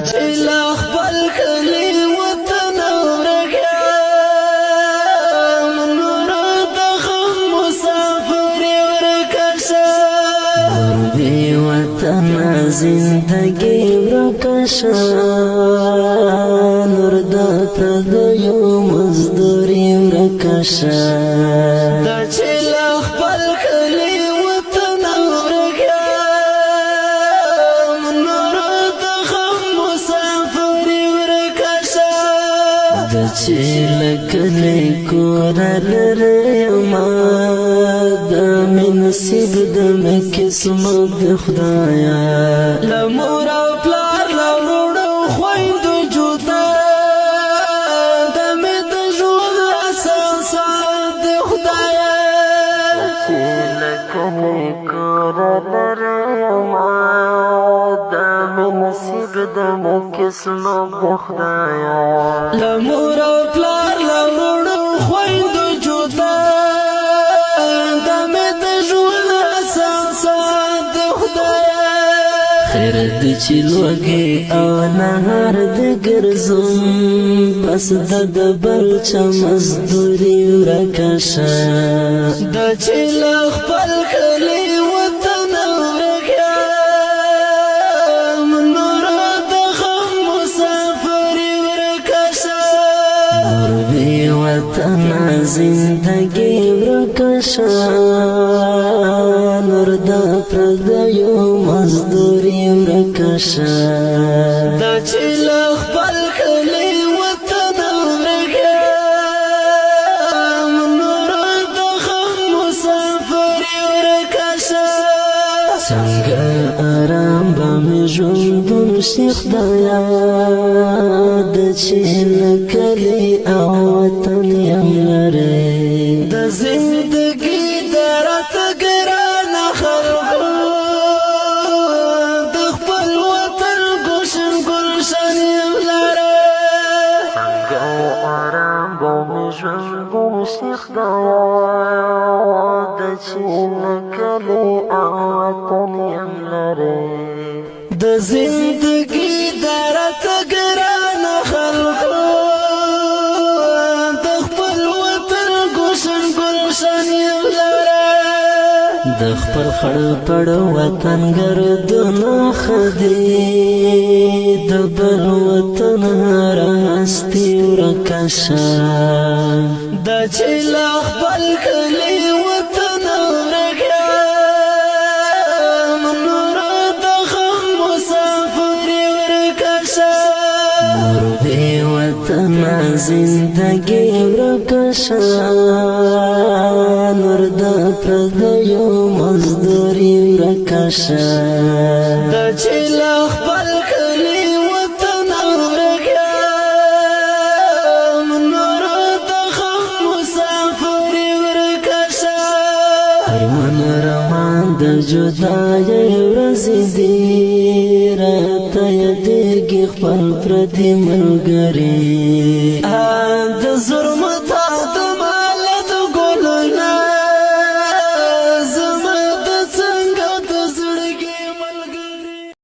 چې له خپل کلي وطن ورک یم نور د غم مسافر ورک شه بی وطن زندگی ورک شه نور د پردیو مزدوري ورک شه دا چې له خپل کلي وطن ورک یم نور د غم مسافر ورک شه د چې له کلي کور لرمه د مې نصیب د مې قسمت د خدایا له مور او پلار له وروڼو خویندو جدا د مې د ژوند اساسات د خدایه چې له کلي کور لرمه د مې نصیب د مې قسمت د خدایا له مور او پلار له وروڼو خویندو جدا د مې د ژوند اساسات د خدایه خیر د چې لوږې او نهار د ګرځم بس د بل چا مزدوري ورکه شه د چې له خپل کلي وطن ورک یم نور د غم مسافر ورک شه نور بی وطن زندگی ورکه شه نور د پردیو مزدوري ورکه شه د چې له خپل کلي وطن ورک یم نور د غم مسافر ورک شه څنګه آرام به مې ژوندون شي خدایا د چې له کلي او وطن یم لرې د زندگی درت ګرانه خلکو د خپل وطن ګلشن ګلشن یم لره څنګه آرام به مې ژوندون شي خدایا د چې له کلي او وطن یم لرې د زندگی درت ګرانه خلکو د خپل وطن ګلشن ګلشن یم لره د خپل خړ پړ وطن ګردونه خدي د بل وطن راستی ورکه شه د چې له خپل کلي وطن ورک یم نور د غم مسافر ورک شه نور بی وطن زندگی ورکه شه نور د پردیو مزدوري ورکه شه د چې له خپل کلي وطن ورک یم نور د غم مسافر ورک شه ارمان رمان د جدایۍ ورځې دي راته یادېږي خپل پردي ملګري د زړه